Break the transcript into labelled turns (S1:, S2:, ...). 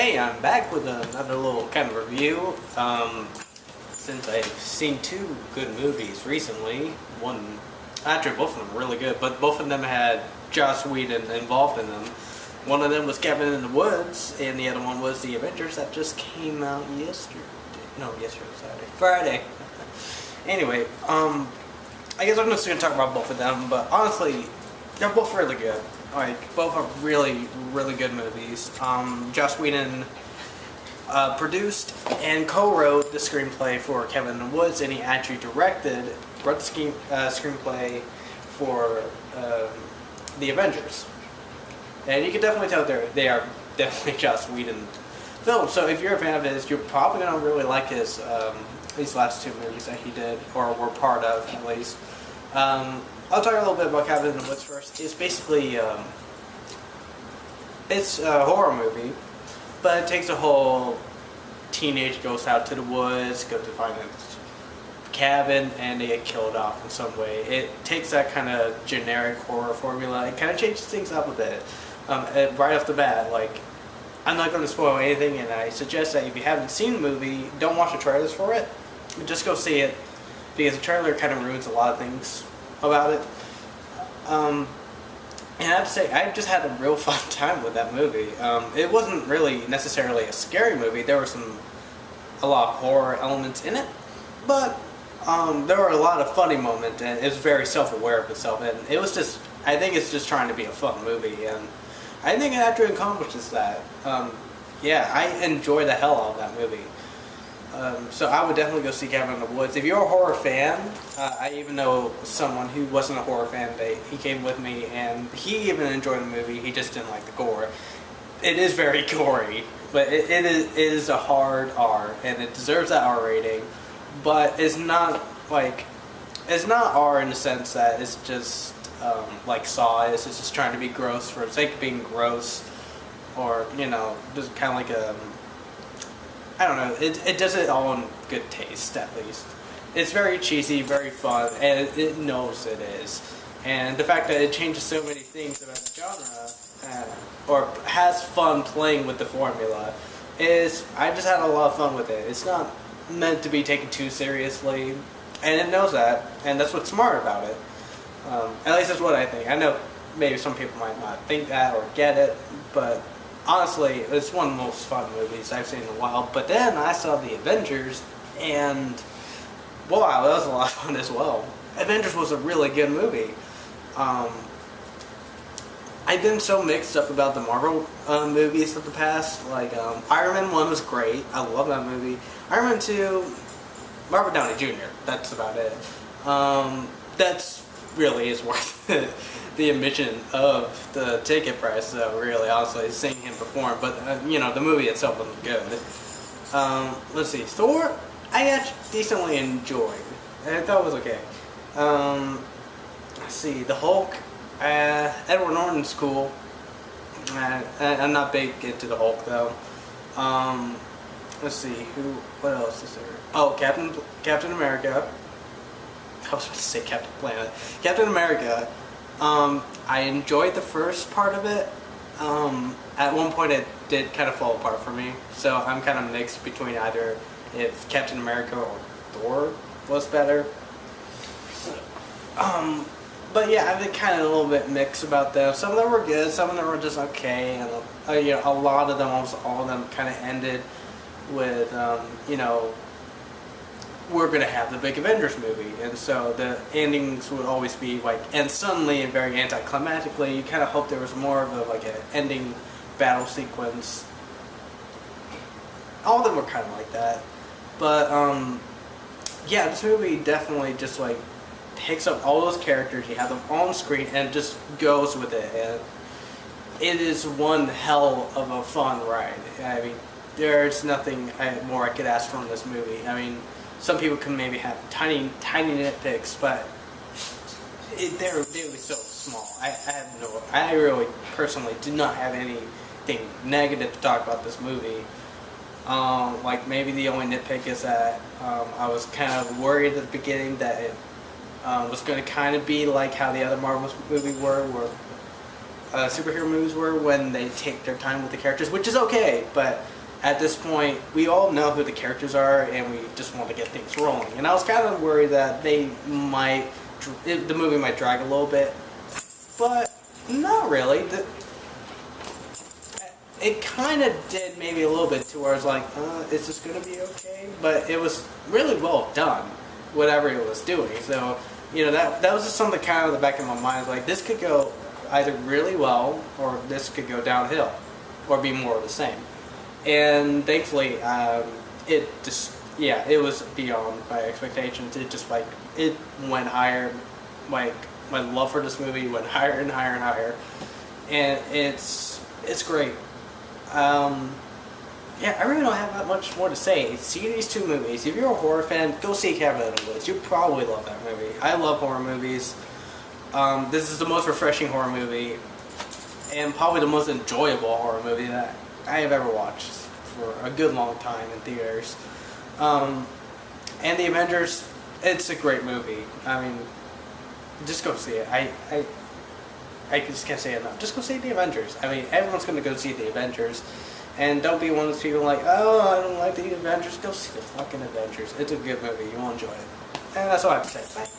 S1: Hey, I'm back with another little kind of review. Since I've seen two good movies recently, actually both of them were really good, but both of them had Joss Whedon involved in them. One of them was Cabin in the Woods, and the other one was the Avengers that just came out yesterday. No, yesterday, Friday. Anyway, I guess I'm just going to talk about both of them, but honestly, they're both really good. Like, both are really, really good movies. Joss Whedon produced and co-wrote the screenplay for Cabin in the Woods, and he actually wrote the screenplay for the Avengers. And you can definitely tell they are definitely Joss Whedon films. So if you're a fan of his, you're probably going to really like his these last two movies that he did, or were part of, at least. I'll talk a little bit about Cabin in the Woods first. It's basically, it's a horror movie, but it takes a whole teenage goes out to the woods, go to find a cabin, and they get killed off in some way. It takes that kind of generic horror formula and kind of changes things up a bit. Right off the bat, like, I'm not going to spoil anything, and I suggest that if you haven't seen the movie, don't watch the trailers for it. Just go see it, because the trailer kind of ruins a lot of things about it. And I have to say, I just had a real fun time with that movie. It wasn't really necessarily a scary movie. There were a lot of horror elements in it, but there were a lot of funny moments, and it was very self-aware of itself, and it was just, I think it's just trying to be a fun movie, and I think it actually accomplishes that. Yeah, I enjoy the hell out of that movie. So I would definitely go see Cabin in the Woods. If you're a horror fan, I even know someone who wasn't a horror fan. He came with me, and he even enjoyed the movie. He just didn't like the gore. It is very gory, but it is a hard R, and it deserves that R rating. But it's not R in the sense that it's just like Saw is. It's just trying to be gross for the sake of being gross, or just kind of like a. I don't know, it does it all in good taste, at least. It's very cheesy, very fun, and it knows it is. And the fact that it changes so many things about the genre, or has fun playing with the formula, I just had a lot of fun with it. It's not meant to be taken too seriously, and it knows that, and that's what's smart about it. At least that's what I think. I know maybe some people might not think that or get it, but honestly, it's one of the most fun movies I've seen in a while. But then I saw the Avengers, and wow, that was a lot of fun as well. Avengers was a really good movie. I've been so mixed up about the Marvel movies of the past. Like, Iron Man 1 was great. I love that movie. Iron Man 2, Robert Downey Jr., that's about it. That's really is worth it. The admission of the ticket price, really, honestly, seeing him perform. But, the movie itself wasn't good. Let's see. Thor, I actually decently enjoyed. I thought it was okay. Let's see. The Hulk, Edward Norton's cool. I'm not big into the Hulk, though. Let's see. What else is there? Oh, Captain America. I was about to say Captain Planet. Captain America. I enjoyed the first part of it. At one point it did kind of fall apart for me, so I'm kind of mixed between either if Captain America or Thor was better. But yeah, I've been kind of a little bit mixed about them. Some of them were good, some of them were just okay, and a lot of them, almost all of them, kind of ended with we're going to have the big Avengers movie, and so the endings would always be like, and suddenly and very anticlimactically, you kind of hope there was more of an ending battle sequence. All of them were kind of like that, but yeah, this movie definitely just picks up all those characters, you have them on screen, and just goes with it, and it is one hell of a fun ride. I mean, there's nothing more I could ask from this movie. I mean, some people can maybe have tiny nitpicks, but they're really so small. I really personally do not have anything negative to talk about this movie. Like, maybe the only nitpick is that I was kind of worried at the beginning that it was going to kind of be like how the other Marvel movies were, where superhero movies were, when they take their time with the characters, which is okay, but at this point, we all know who the characters are, and we just want to get things rolling. And I was kind of worried that the movie might drag a little bit, but not really. It kind of did maybe a little bit to where I was like, is this going to be okay? But it was really well done, whatever it was doing. So, you know, that was just something kind of in the back of my mind. Like, this could go either really well, or this could go downhill, or be more of the same. And thankfully, it was beyond my expectations. It went higher. Like, my love for this movie went higher and higher and higher. And it's great. I really don't have that much more to say. See these two movies. If you're a horror fan, go see Cabin in the Woods. You'll probably love that movie. I love horror movies. This is the most refreshing horror movie, and probably the most enjoyable horror movie that I have ever watched for a good long time in theaters. And The Avengers, it's a great movie. I mean, just go see it. I just can't say it enough. Just go see The Avengers. I mean, everyone's going to go see The Avengers. And don't be one of those people like, oh, I don't like The Avengers. Go see the fucking Avengers. It's a good movie. You'll enjoy it. And that's all I have to say. Bye.